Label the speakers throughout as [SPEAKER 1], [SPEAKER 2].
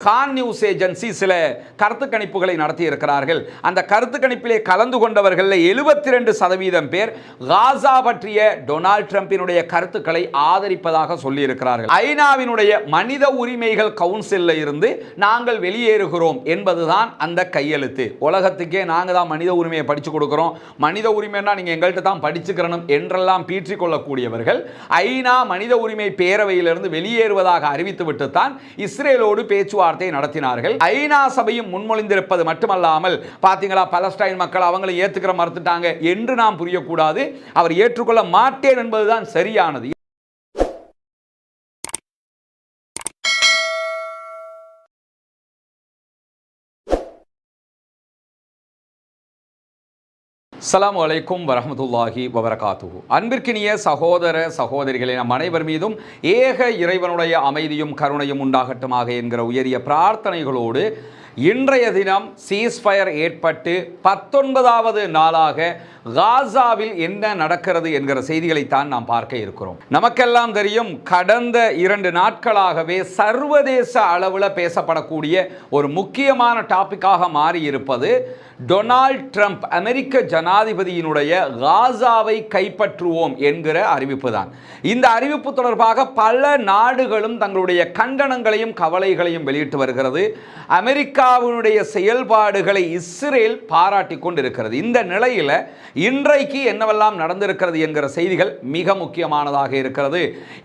[SPEAKER 1] Khan news agency சில கருத்து கணிப்புகளை நடத்தி இருக்கிறார்கள். அந்த கருத்து கணிப்பிலே கலந்து கொண்டவர்கள் 72% பேர் காசா பற்றிய டொனால்ட் ட்ரம்பினுடைய கருத்துக்களை ஆதரிப்பதாக சொல்லி இருக்கிறார்கள். ஐநாவினுடைய மனித உரிமைகள் கவுன்சிலில் இருந்து நாங்கள் வெளியேறுகிறோம் என்பதுதான் அந்த கையெழுத்து. உலகத்துக்கே நாங்கள் தான் மனித உரிமையை படித்து கொடுக்கிறோம், மனித உரிமைன்னா நீங்கள் எங்கள்கிட்ட தான் படிச்சுக்கிறணும் என்றெல்லாம் பீற்றிக் கொள்ளக்கூடியவர்கள் ஐநா மனித உரிமை பேரவையிலிருந்து வெளியேறுவதாக அறிவித்துவிட்டு தான் இஸ்ரேலோடு பேச்சுவார்த்தை நடத்தினார்கள். ஐநா சபையும் முன்மொழிந்திருப்பது மட்டுமல்லாமல் பாத்தீங்களா, பலஸ்டைன் மக்கள் அவங்களை ஏற்றுக்கிற மறுத்துட்டாங்க என்று நாம் புரியக்கூடாது. அவர் ஏற்றுக்கொள்ள மாட்டேன் என்பதுதான் சரியானது. அஸ்ஸலாமு அலைக்கும் வரஹ்மத்துல்லாஹி வபரகாத்துஹு. அன்பிற்கினிய சகோதர சகோதரிகளே, நம் அனைவர் மீதும் ஏக இறைவனுடைய அமைதியும் கருணையும் உண்டாகட்டுமாக என்கிற உயரிய பிரார்த்தனைகளோடு இன்றைய தினம் சீஸ்ஃபயர் ஏற்பட்டு 19வது நாளாக காசாவில் என்ன நடக்கிறது என்கிற செய்திகளைத்தான் நாம் பார்க்க இருக்கிறோம். நமக்கெல்லாம் தெரியும், கடந்த 2 நாட்களாகவே சர்வதேச அளவில் பேசப்படக்கூடிய ஒரு முக்கியமான டாபிக்காக மாறி இருப்பது டொனால்ட் ட்ரம்ப் அமெரிக்க ஜனாதிபதியினுடைய காசாவை கைப்பற்றுவோம் என்கிற அறிவிப்பு தான். இந்த அறிவிப்பு தொடர்பாக பல நாடுகளும் தங்களுடைய கண்டனங்களையும் கவலைகளையும் வெளியிட்டு வருகிறது. அமெரிக்காவினுடைய செயல்பாடுகளை இஸ்ரேல் பாராட்டி கொண்டிருக்கிறது. இந்த நிலையில் இன்றைக்கு என்னவெல்லாம் நடந்திருக்கிறது என்கிற செய்திகள் மிக முக்கியமானதாக இருக்கிறது.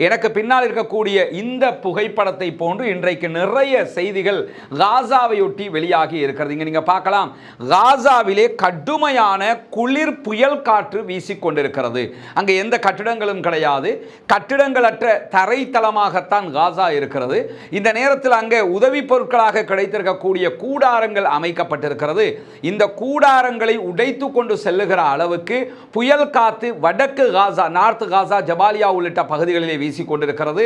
[SPEAKER 1] எனக்கு பின்னால் இருக்கக்கூடிய இந்த புகைப்படத்தை போன்று இன்றைக்கு நிறைய செய்திகள் காசாவையொட்டி வெளியாகி இருக்கிறது. இங்கே நீங்கள் பார்க்கலாம், காசாவிலே கடுமையான குளிர் புயல் காற்று வீசிக்கொண்டிருக்கிறது. அங்கே எந்த கட்டிடங்களும் கிடையாது, கட்டிடங்களற்ற தரைத்தளமாகத்தான் காசா இருக்கிறது. இந்த நேரத்தில் அங்கே உதவி பொருட்களாக கிடைத்திருக்கக்கூடிய கூடாரங்கள் அமைக்கப்பட்டிருக்கிறது. இந்த கூடாரங்களை உடைத்து கொண்டு செல்லுகிற அளவுக்கு புயல் காத்து வடக்கு காசா, நார்த் காசா, ஜபாலியா உள்ளிட்ட பகுதிகளிலே வீசிக்கொண்டிருக்கிறது.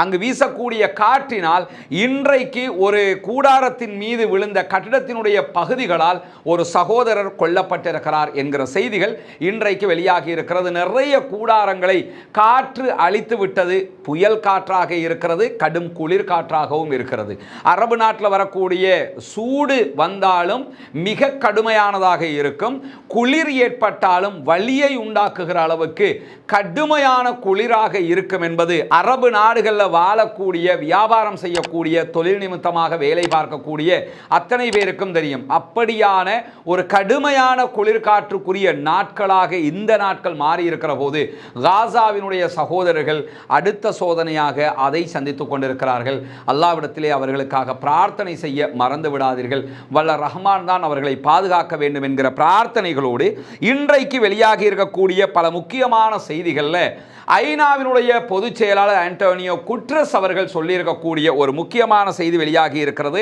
[SPEAKER 1] அங்கு வீசக்கூடிய காற்றினால் இன்றைக்கு ஒரு கூடாரத்தின் மீது விழுந்த கட்டிடத்தினுடைய பகுதிகளால் ஒரு சகோதரர் கொல்லப்பட்டிருக்கிறார் என்கிற செய்திகள் இன்றைக்கு வெளியாகி இருக்கிறது. நிறைய கூடாரங்களை காற்று அழித்து விட்டது. புயல் காற்றாக இருக்கிறது, கடும் குளிர் காற்றாகவும் இருக்கிறது. அரபு நாட்டில் வரக்கூடிய சூடு வந்தாலும் மிக கடுமையானதாக இருக்கும். குளிர் ஏற்பட்டாலும் வலியை உண்டாக்குகிற அளவுக்கு கடுமையான குளிராக இருக்கும் என்பது அரபு நாடுகளில் வாழக்கூடிய, வியாபாரம் செய்யக்கூடிய, தொழில் நிமித்தமாக வேலை பார்க்கக்கூடிய அத்தனை பேருக்கும் தெரியும். அப்படியான ஒரு கடுமையான குளிர் காற்றுக்குரிய நாட்களாக இந்த நாட்கள் மாறி இருக்கிற போது காசாவினுடைய சகோதரர்கள் அடுத்த சோதனையாக அதை சந்தித்துக் கொண்டிருக்கிறார்கள். அல்லாஹ்விடத்திலே அவர்களுக்காக பிரார்த்தனை செய்ய மறந்து விடாதீர்கள். வல்ல ரஹ்மான் தான் அவர்களை பாதுகாக்க வேண்டும் என்கிற பிரார்த்தனைகளோடு இன்றைக்கு வெளியாகி இருக்கக்கூடிய பல முக்கியமான செய்திகளில் ஐநாவினுடைய பொதுச் செயலாளர் ஆண்டோனியோ குட்ரஸ் அவர்கள் சொல்லியிருக்கக்கூடிய ஒரு முக்கியமான செய்தி வெளியாகி இருக்கிறது.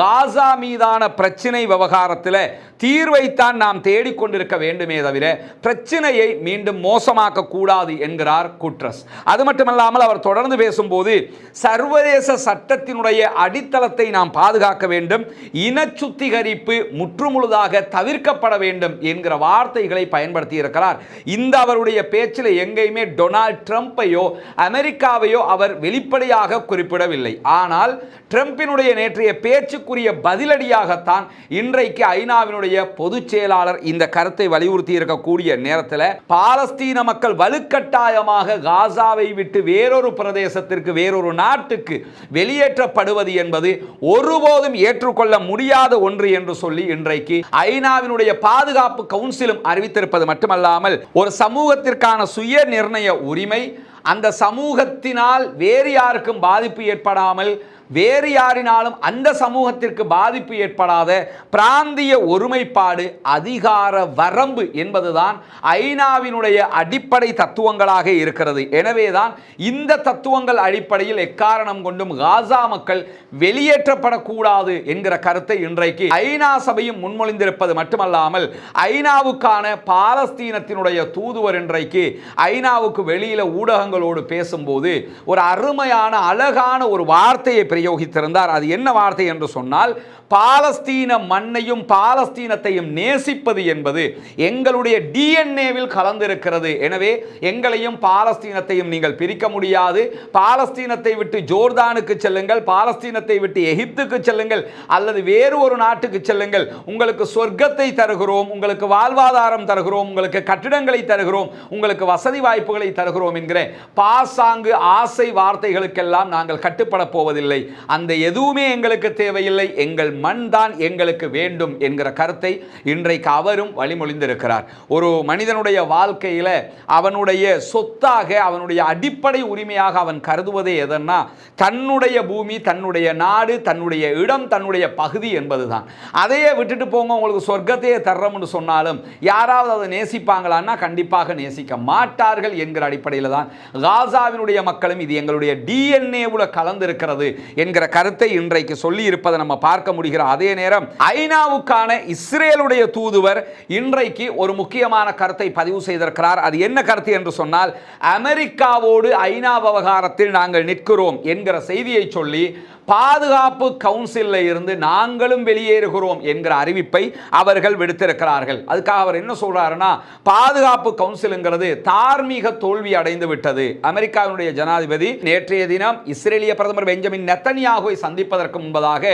[SPEAKER 1] காசா மீதான பிரச்சினை விவகாரத்தில் தீர்வைத்தான் நாம் தேடிக்கொண்டிருக்க வேண்டுமே தவிர பிரச்சினையை மீண்டும் மோசமாக்க கூடாது என்கிறார் குட்ரஸ். அது மட்டுமல்லாமல் அவர் தொடர்ந்து பேசும்போது சர்வதேச சட்டத்தினுடைய அடித்தளத்தை நாம் பாதுகாக்க வேண்டும், இன சுத்திகரிப்பு முற்றுமுழுதாக தவிர்க்கப்பட வேண்டும் என்கிற வார்த்தைகளை பயன்படுத்தி இருக்கிறார். இந்த அவருடைய பேச்சில் எங்கேயுமே டொனால்ட் ட்ரம்பையோ அமெரிக்காவையோ அவர் வெளிப்படையாக குறிப்பிடவில்லை. ஆனால் ட்ரம்பினுடைய நேற்றைய பேச்சுக்குரிய பதிலடியாகத்தான் இன்றைக்கு ஐநாவினுடைய பொதுச் செயலாளர் இந்த கருத்தை வலியுறுத்தி இருக்கக்கூடிய நேரத்தில் பாலஸ்தீன மக்கள் வலுக்கட்டாயமாக காசாவை விட்டு வேறொரு பிரதேசத்திற்கு, வேறொரு நாட்டுக்கு வெளியேற்றப்படுவது என்பது ஒருபோதும் ஏற்றுக்கொள்ள முடியாத ஒன்று என்று சொல்லி இன்றைக்கு ஐநாவினுடைய பாதுகாப்பு கவுன்சிலும் அறிவித்திருப்பது மட்டுமல்லாமல் ஒரு சமூகத்திற்கான சுய நிர்ணய உரிமை, அந்த சமூகத்தினால் வேறு யாருக்கும் பாதிப்பு ஏற்படாமல், வேறு யாரினாலும் அந்த சமூகத்திற்கு பாதிப்பு ஏற்படாத பிராந்திய ஒருமைப்பாடு, அதிகார வரம்பு என்பதுதான் ஐநாவினுடைய அடிப்படை தத்துவங்களாக இருக்கிறது. எனவேதான் இந்த தத்துவங்கள் அடிப்படையில் எக்காரணம் கொண்டும் காசா மக்கள் வெளியேற்றப்படக்கூடாது என்கிற கருத்தை இன்றைக்கு ஐநா சபையும் முன்மொழிந்திருப்பது மட்டுமல்லாமல் ஐநாவுக்கான பாலஸ்தீனத்தினுடைய தூதுவர் இன்றைக்கு ஐநாவுக்கு வெளியில ஊடகங்களோடு பேசும்போது ஒரு அருமையான அழகான ஒரு வார்த்தையை பிரயோகித்திருந்தார். அது என்ன வார்த்தை என்று சொன்னால், பாலஸ்தீன மண்ணையும் பாலஸ்தீனத்தையும் நேசிப்பது என்பது எங்களுடைய டிஎன்ஏவில் கலந்திருக்கிறது. எனவே எங்களையும் பாலஸ்தீனத்தையும் நீங்கள் பிரிக்க முடியாது. பாலஸ்தீனத்தை விட்டு ஜோர்தானுக்கு செல்லுங்கள், பாலஸ்தீனத்தை விட்டு எகிப்துக்கு செல்லுங்கள், அல்லது வேறு ஒரு நாட்டுக்கு செல்லுங்கள். உங்களுக்கு சொர்க்கத்தை தருகிறோம், உங்களுக்கு வாழ்வாதாரம் தருகிறோம், உங்களுக்கு கட்டிடங்களை தருகிறோம், உங்களுக்கு வசதி வாய்ப்புகளை தருகிறோம் என்கிற பாசாங்கு ஆசை வார்த்தைகளுக்கெல்லாம் நாங்கள் கட்டுப்பட போவதில்லை. அந்த எதுவுமே எங்களுக்கு தேவையில்லை, எங்கள் மண் தான் எங்களுக்கு வேண்டும் என்கிற கருத்தை இன்றைக்கு அவரும் வழிமொழிந்திருக்கிறார். ஒரு மனிதனுடைய வாழ்க்கையில் அவனுடைய சொத்தாக, அவனுடைய அடிப்படை உரிமையாக அவன் கருதுவதே எதன்னா, தன்னுடைய பூமி, தன்னுடைய நாடு, தன்னுடைய இடம், தன்னுடைய பகுதி என்பதுதான். அதையே விட்டுட்டு போங்க, உங்களுக்கு சொர்க்கத்தையே தர்றோம்னு சொன்னாலும் யாராவது அதை நேசிப்பாங்களான்னா கண்டிப்பாக நேசிக்க மாட்டார்கள் என்கிற அடிப்படையில் தான் காசாவினுடைய மக்களும் இது எங்களுடைய டிஎன்ஏவுல கலந்திருக்கிறது என்கிற கருத்தை இன்றைக்கு சொல்லி இருப்பதை நம்ம பார்க்க முடியும். அதே நேரம் ஐநாவுக்கான இஸ்ரேலுடைய தூதுவர் இன்றைக்கு ஒரு முக்கியமான கருத்தை பதிவு செய்திருக்கிறார். அது என்ன கருத்து என்று சொன்னால், அமெரிக்காவோடு ஐநா விவகாரத்தில் நாங்கள் நிற்கிறோம் என்கிற செய்தியை சொல்லி பாதுகாப்பு கவுன்சிலில் இருந்து நாங்களும் வெளியேறுகிறோம் என்கிற அறிவிப்பை அவர்கள் விடுத்திருக்கிறார்கள். அதுக்காக அவர் என்ன சொல்றாருன்னா, பாதுகாப்பு கவுன்சிலுங்கிறது தார்மீக தோல்வி அடைந்து விட்டது. அமெரிக்காவினுடைய ஜனாதிபதி நேற்றைய தினம் இஸ்ரேலிய பிரதமர் பெஞ்சமின் நெத்தன்யாகுவை சந்திப்பதற்கு முன்பதாக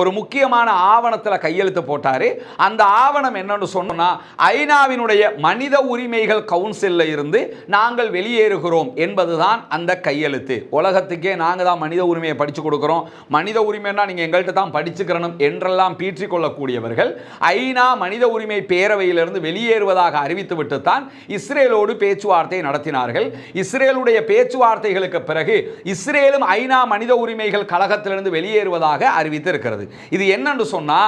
[SPEAKER 1] ஒரு முக்கியமான ஆவணத்தில் கையெழுத்து போட்டாரு. அந்த ஆவணம் என்னன்னு சொன்னா, ஐநாவினுடைய மனித உரிமைகள் கவுன்சிலில் இருந்து நாங்கள் வெளியேறுகிறோம் என்பதுதான் அந்த கையெழுத்து. உலகத்துக்கே நாங்கள் தான் மனித உரிமையை படிச்சு கொடுக்கிறோம், மனித உரிமைன்னா நீங்க எங்கள்கிட்ட தான் படிச்சுக்கிறணும் என்றெல்லாம் பீற்றிக் கொள்ளக்கூடியவர்கள் ஐநா மனித உரிமை பேரவையிலிருந்து வெளியேறுவதாக அறிவித்துவிட்டு தான் இஸ்ரேலோடு பேச்சுவார்த்தை நடத்தினார்கள். இஸ்ரேலுடைய பேச்சுவார்த்தைகளுக்கு பிறகு இஸ்ரேலும் ஐநா மனித உரிமைகள் கழகத்திலிருந்து வெளியேறுவதாக அறிவித்திருக்கிறது. இது என்னன்னு சொன்னா,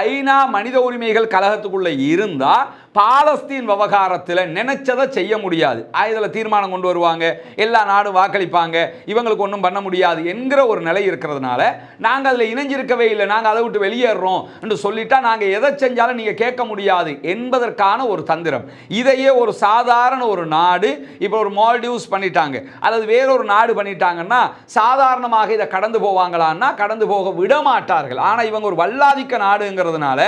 [SPEAKER 1] ஐநா மனித உரிமைகள் கழகத்துக்குள்ள இருந்தா பாலஸ்தீன் விவகாரத்தில் நினைச்சதை செய்ய முடியாது. இதில் தீர்மானம் கொண்டு வருவாங்க, எல்லா நாடும் வாக்களிப்பாங்க, இவங்களுக்கு ஒன்றும் பண்ண முடியாது என்கிற ஒரு நிலை இருக்கிறதுனால நாங்கள் அதில் இணைஞ்சிருக்கவே இல்லை, நாங்கள் அதை விட்டு வெளியேறோம் என்று சொல்லிட்டா நாங்கள் எதை செஞ்சாலும் நீங்கள் கேட்க முடியாது என்பதற்கான ஒரு தந்திரம். இதையே ஒரு சாதாரண ஒரு நாடு, இப்போ ஒரு மால்டிவ்ஸ் பண்ணிட்டாங்க அல்லது வேறொரு நாடு பண்ணிட்டாங்கன்னா சாதாரணமாக இதை கடந்து போவாங்களான்னா கடந்து போக விட மாட்டார்கள். ஆனால் இவங்க ஒரு வல்லாதிக்க நாடுங்கிறதுனால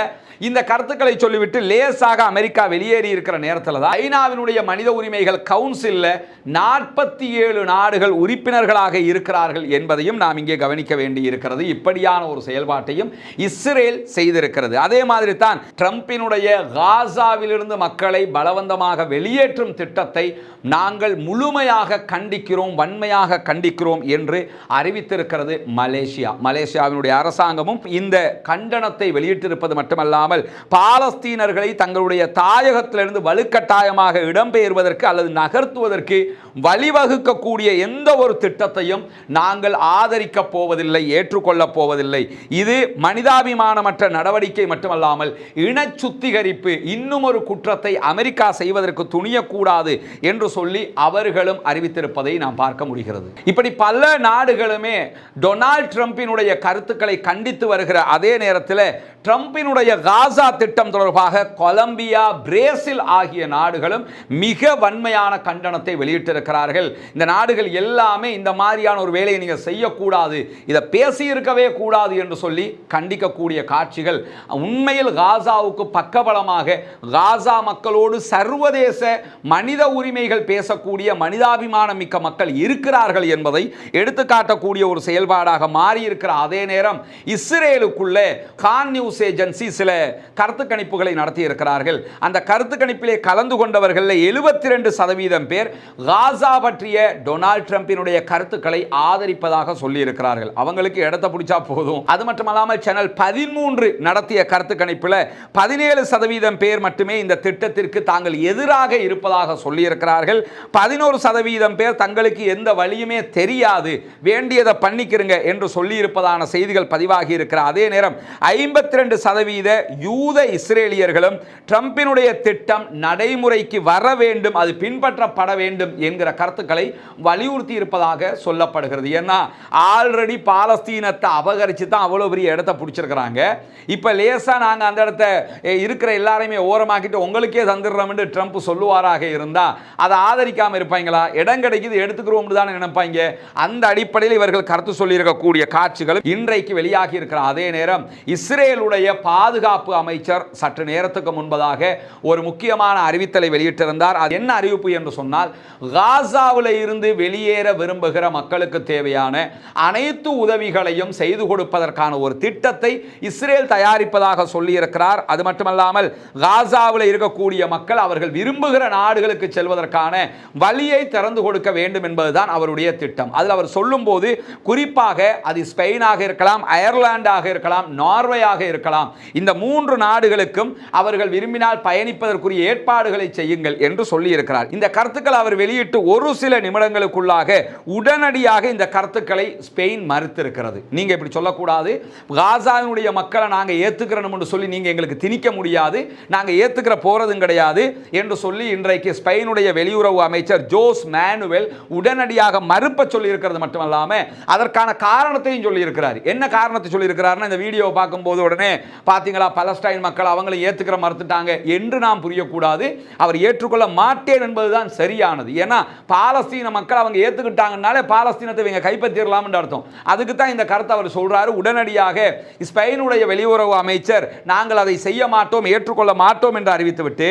[SPEAKER 1] இந்த கருத்துக்களை சொல்லிவிட்டு லேசாக அமெரிக்கா வெளியேறி இருக்கிற நேரத்தில் தான் ஐநாவினுடைய மனித உரிமைகள் கவுன்சிலில் 47 நாடுகள் உறுப்பினர்களாக இருக்கிறார்கள் என்பதையும் நாம் இங்கே கவனிக்க வேண்டி இருக்கிறது. இப்படியான ஒரு செயல்பாட்டையும் இஸ்ரேல் செய்திருக்கிறது. அதே மாதிரி தான் ட்ரம்பினுடைய காசாவிலிருந்து மக்களை பலவந்தமாக வெளியேற்றும் திட்டத்தை நாங்கள் முழுமையாக கண்டிக்கிறோம், வன்மையாக கண்டிக்கிறோம் என்று அறிவித்திருக்கிறது மலேசியா. மலேசியாவினுடைய அரசாங்கமும் இந்த கண்டனத்தை வெளியிட்டிருப்பது மட்டுமல்லாமல் பாலஸ்தீனர்களை தங்களுடைய தாயகத்திலிருந்து வலுக்கட்டாயமாக இடம்பெயர்வதற்கு அல்லது நகர்த்துவதற்கு வழிவகுக்கக்கூடிய எந்த ஒரு திட்டத்தையும் நாங்கள் ஆதரிக்கப் போவதில்லை, ஏற்றுக்கொள்ளப் போவதில்லை. இது மனிதாபிமானமற்ற நடவடிக்கை மட்டுமல்லாமல் இன சுத்திகரிப்பு, இன்னும் ஒரு குற்றத்தை அமெரிக்கா செய்வதற்கு துணியக்கூடாது என்று சொல்லி அவர்களும் அறிவித்திருப்பதை நாம் பார்க்க முடிகிறது. இப்படி பல நாடுகளுமே டொனால்ட் ட்ரம்பினுடைய கருத்துக்களை கண்டித்து வருகிற அதே நேரத்தில் ட்ரம்பினுடைய காசா திட்டம் தொடர்பாக கொலம்பியா, பிரேசில் ஆகிய நாடுகளும் மிக வன்மையான கண்டனத்தை வெளியிட்டிருக்கிறார்கள். இந்த நாடுகள் எல்லாமே இந்த மாதிரியான ஒரு வேலையை நீங்கள் செய்யக்கூடாது, இதை பேசியிருக்கவே கூடாது என்று சொல்லி கண்டிக்கக்கூடிய காட்சிகள் உண்மையில் காசாவுக்கு பக்கபலமாக காசா மக்களோடு சர்வதேச மனித உரிமைகள் பேசக்கூடிய மனிதாபிமானம் மிக்க மக்கள் இருக்கிறார்கள் என்பதை எடுத்துக்காட்டக்கூடிய ஒரு செயல்பாடாக மாறியிருக்கிற அதே நேரம் இஸ்ரேலுக்குள்ளே கான் நியூஸ் ஏஜென்சி சில கருத்து கணிப்புகளை நடத்தி இருக்கிறார்கள். அந்த கருத்து கணிப்பிலே கலந்து கொண்டவர்கள் 72% பேர் காசா பற்றிய டொனால்ட் ட்ரம்பினுடைய கருத்துக்களை ஆதரிப்பதாக சொல்லி இருக்கிறார்கள். அவங்களுக்கு இடத்தை பிடிச்சா போதும். அது மட்டுமல்லாமல் சேனல் 13 நடத்திய கருத்து கணிப்பில் 17% பேர் மட்டுமே இந்த திட்டத்திற்கு தாங்கள் எதிராக இருப்பதாக சொல்லி இருக்கிறார்கள். 11% பேர் தங்களுக்கு எந்த வழியுமே தெரியாது, வேண்டியதை பண்ணிக்கிறங்க என்று சொல்லி இருப்பதான செய்திகள் பதிவாகி இருக்கிற அதே நேரம் 52% யூத இஸ்ரேலியர்களும் ட்ரம்பினுடைய திட்டம் நடைமுறைக்கு வர வேண்டும், அது பின்பற்றப்பட வேண்டும் என்கிற என்கிற கருத்துக்களை வலியுறுத்தி இருப்பதாக சொல்லப்படுகிறது. ஏன்னா ஆல்ரெடி பாலஸ்தீனத்தை அபகரித்து தான் அவ்வளோ பெரிய இடத்த பிடிச்சிருக்கிறாங்க. இப்போ லேசாக நாங்கள் அந்த இடத்த இருக்கிற எல்லாரையுமே ஓரமாக்கிட்டு உங்களுக்கே தந்துடுறோம்னு ட்ரம்ப் சொல்லுவாராக இருந்தால் அதை ஆதரிக்காமல் இருப்பாங்களா? இடம் கிடைக்குது எடுத்துக்கிறோம் தானே நினைப்பாங்க. அந்த அடிப்படையில் இவர்கள் கருத்து சொல்லியிருக்கக்கூடிய காட்சிகள் இன்றைக்கு வெளியாகி இருக்கிற அதே நேரம் இஸ்ரேலுடைய பாதுகாப்பு அமைச்சர் சற்று நேரத்துக்கு முன்பதாக ஒரு முக்கியமான அறிவித்தலை வெளியிட்டிருந்தார். அது என்ன அறிவிப்பு என்று சொன்னால், காசாவில் இருந்து வெளியேற விரும்புகிற மக்களுக்கு தேவையான அனைத்து உதவிகளையும் செய்து கொடுப்பதற்கான ஒரு திட்டத்தை இஸ்ரேல் தயாரிப்பதாக சொல்லியிருக்கிறார். அது மட்டுமல்லாமல் காசாவில் இருக்கக்கூடிய மக்கள் அவர்கள் விரும்புகிற நாடுகளுக்கு செல்வதற்கான வழியை திறந்து கொடுக்க வேண்டும் என்பதுதான் அவருடைய திட்டம். அதில் அவர் சொல்லும் போது குறிப்பாக அது ஸ்பெயினாக இருக்கலாம், அயர்லாண்டாக இருக்கலாம், நார்வேயாக இருக்கலாம், இந்த 3 நாடுகளுக்கும் அவர்கள் விரும்பினால் பயணிப்பதற்குரிய ஏற்பாடுகளை செய்யுங்கள் என்று சொல்லி இருக்கிறார். இந்த கருத்துக்கள் அவர் வெளியிட்டு ஒரு சில நிமிடங்களுக்குள்ளாக உடனடியாக இந்த கருத்துக்களை ஸ்பெயின் மறுத்திருக்கிறது. நீங்க இப்படி சொல்லக்கூடாது, காசாவினுடைய மக்களை நாங்க ஏத்துக்கிறோம் என்று சொல்லி நீங்க எங்களுக்கு திணிக்க முடியாது, நாங்க ஏத்துக்கிற போறதும் கிடையாது என்று சொல்லி இன்றைக்கு ஸ்பெயினுடைய வெளியுறவு அமைச்சர் ஜோஸ் மேனுவேல் உடனடியாக மறுப்ப சொல்லி இருக்கிறது மட்டுமல்லாம அதற்கான காரணத்தையும் சொல்லி இருக்கிறார். என்ன காரணத்தை சொல்லி இருக்கிறார்னா, இந்த வீடியோவை பார்க்கும்போது உடனே பாத்தீங்களா பலஸ்டைன் மக்கள் அவங்களை ஏத்துக்கிற மறுத்துட்டாங்க என்று நாம் புரியக்கூடாது. அவர் ஏற்றுக்கொள்ள மாட்டேன் என்பதுதான் சரியானது. ஏன்னா பாலஸ்தீன மக்கள் அவங்க ஏத்துக்கிட்டாங்கனாலே பாலஸ்தீனத்தை இவங்க கைப்பற்றிடலாம் என்று அர்த்தம். அதுக்கு தான் இந்த கருத்தை அவர் சொல்றாரு. உடனடியாக ஸ்பெயினுடைய வெளியுறவு அமைச்சர் நாங்கள் அதை செய்ய மாட்டோம், ஏற்றுக்கொள்ள மாட்டோம் என்று அறிவித்துவிட்டு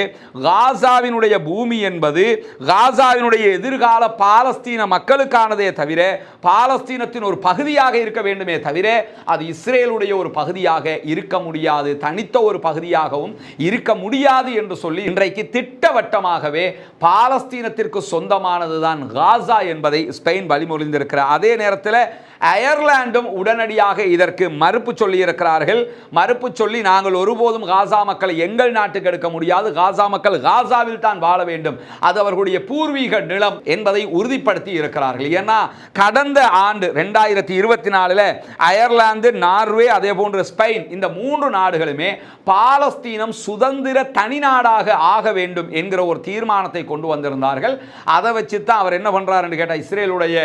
[SPEAKER 1] காசாவினுடைய பூமி என்பது காசாவினுடைய எதிர்கால பாலஸ்தீன மக்களுக்கானதே தவிர பாலஸ்தீனத்தின் ஒரு பகுதியாக இருக்க வேண்டுமே தவிர அது இஸ்ரேலுடைய ஒரு பகுதியாக இருக்க முடியாது, தனித்த ஒரு பகுதியாகவும் இருக்க முடியாது என்று சொல்லி இன்றைக்கு திட்டவட்டமாகவே பாலஸ்தீனத்திற்கு சொந்தமானதுதான் காசா என்பதை ஸ்பெயின் வழிமொழிந்திருக்கிறார். அதே நேரத்தில் அயர்லாண்டும் உடனடியாக இதற்கு மறுப்பு சொல்லி இருக்கிறார்கள். மறுப்பு சொல்லி நாங்கள் ஒருபோதும் காசா மக்களை எங்கள் நாட்டுக்கு எடுக்க முடியாது, காசா மக்கள் காசாவில் தான் வாழ வேண்டும், அது அவர்களுடைய பூர்வீக நிலம் என்பதை உறுதிப்படுத்தி இருக்கிறார்கள். ஏன்னா கடந்த ஆண்டு 2024 அயர்லாந்து, நார்வே, அதே போன்று ஸ்பெயின் இந்த 3 நாடுகளுமே பாலஸ்தீனம் சுதந்திர தனிநாடாக ஆக வேண்டும் என்கிற ஒரு தீர்மானத்தை கொண்டு வந்திருந்தார்கள். அதை வச்சு தான் அவர் என்ன பண்றார் என்று கேட்டால் இஸ்ரேலுடைய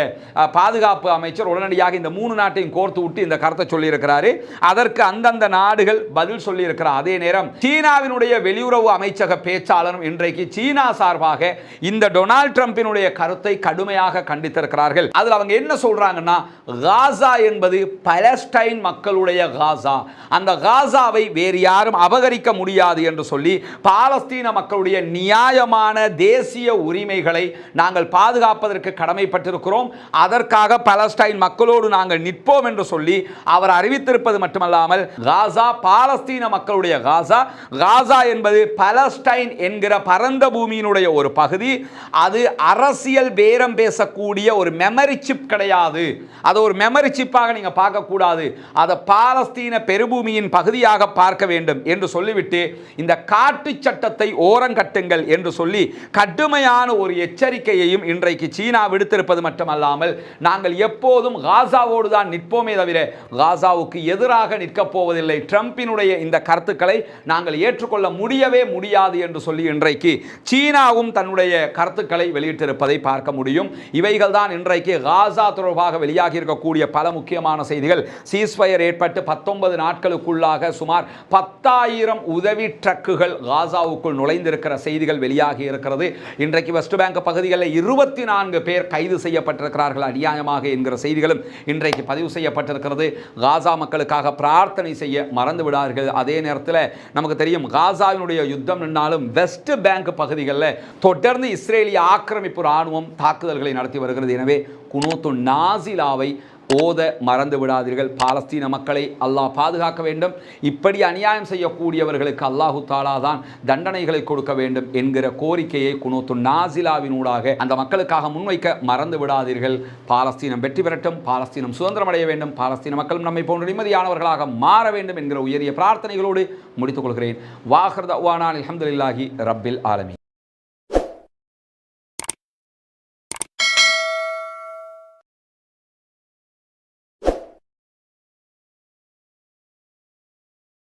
[SPEAKER 1] பாதுகாப்பு அமைச்சர் உடனடியாக இந்த 3 நாட்டையும் கோர்த்து விட்டு இந்த கருத்தை சொல்லி இருக்கிறாரு. அதற்கு அந்தந்த நாடுகள் பதில் சொல்லி இருக்கிறார். அதே நேரம் சீனாவினுடைய வெளியுறவு அமைச்சக பேச்சாளரும் இன்றைக்கு சீனா சார்பாக இந்த டொனால்ட் ட்ரம்பினுடைய கருத்தை கடுமையாக கண்டித்திருக்கிறார்கள். அதில் அவங்க என்ன சொல்றாங்கன்னா, காசா என்பது பலஸ்டைன் மக்களுடைய காசா, அந்த காசாவை வேறு யாரும் அபகரிக்க முடியாது என்று சொல்லி பாலஸ்தீன மக்களுடைய நியாயமான தேசிய உரிமைகளை நாங்கள் பாதுகாப்பதற்கு கடமைப்பட்டிருக்கிறோம், அதற்காக பலஸ்டைன் மக்களோடு நாங்கள் நிற்போம் என்று சொல்லி அவர் அறிவித்திருப்பது மட்டுமல்லாமல் காசா பாலஸ்தீன மக்களுடைய காசா, காசா என்பது பலஸ்டைன் என்கிற பரந்த பூமியினுடைய ஒரு பகுதி, அது அரசியல் பேரம் பேசக்கூடிய ஒரு மெமரி சிப் கிடையாது, அது ஒரு மெமரி சிப்பாக நீங்க பார்க்க கூடாது, அதை பாலஸ்தீன பெருபூமியின் பகுதியாக பார்க்க வேண்டும் என்று சொல்லிவிட்டு இந்த காட்டு சட்டத்தை ஓரங்கட்டுங்கள் என்று சொல்லி கடுமையான ஒரு எச்சரிக்கையையும் இன்றைக்கு சீனா விடுத்திருப்பது மட்டுமல்லாமல் நாங்கள் எப்போதும் காசாவோடு தான் நிற்போமே தவிர காசாவுக்கு எதிராக நிற்கப் போவதில்லை, ட்ரம்பினுடைய இந்த கருத்துக்களை நாங்கள் ஏற்றுக்கொள்ள முடியவே முடியாது என்று சொல்லி இன்றைக்கு சீனாவும் தன்னுடைய கருத்துக்களை வெளியிட்டிருப்பதை பார்க்க முடியும். இவைகள் தான் இன்றைக்கு காசா தொடர்பாக வெளியாகி இருக்கக்கூடிய பல முக்கியமான செய்திகள். சீஸ்ஃபயர் ஏற்பட்டு 19 நாட்களுக்குள்ளாக சுமார் 10,000 உதவி ட்ரக்குகள் காசாவுக்குள் நுழைந்திருக்கிற செய்திகள் வெளியாகி இருக்கிறது. இன்றைக்கு வெஸ்ட் பேங்க் பகுதிகளில் 24 பேர் கைது செய்யப்பட்டிருக்கிறார்கள் அநியாயமாக என்கிற செய்திகளும் இன்றைக்கு பதிவு செய்யப்பட்டிருக்கிறது. காசா மக்களுக்காக பிரார்த்தனை செய்ய மறந்து விடார்கள். அதே நேரத்தில் நமக்கு தெரியும் காசாவினுடைய யுத்தம் நின்றாலும் வெஸ்ட் பேங்க் பகுதிகளில் தொடர்ந்து இஸ்ரேலிய ஆக்கிரமிப்பு ராணுவம் தாக்குதல்களை நடத்தி வருகிறது. எனவே குனூத்து நாசிலாவை ஓத மறந்து விடாதீர்கள். பாலஸ்தீன மக்களை அல்லாஹ் பாதுகாக்க வேண்டும். இப்படி அநியாயம் செய்யக்கூடியவர்களுக்கு அல்லாஹு தாலா தான் தண்டனைகளை கொடுக்க வேண்டும் என்கிற கோரிக்கையை குனூத்து நாசிலாவினூடாக அந்த மக்களுக்காக முன்வைக்க மறந்து விடாதீர்கள். பாலஸ்தீனம் வெற்றி பெறட்டும், பாலஸ்தீனம் சுதந்திரம் அடைய வேண்டும், பாலஸ்தீன மக்களும் நம்மை போன்ற நிம்மதியானவர்களாக மாற வேண்டும் என்கிற உயரிய பிரார்த்தனைகளோடு முடித்துக் கொள்கிறேன். வாஹிர் தஅவானா அல்ஹம்துலில்லாஹி ரப்பில் ஆலமீன்.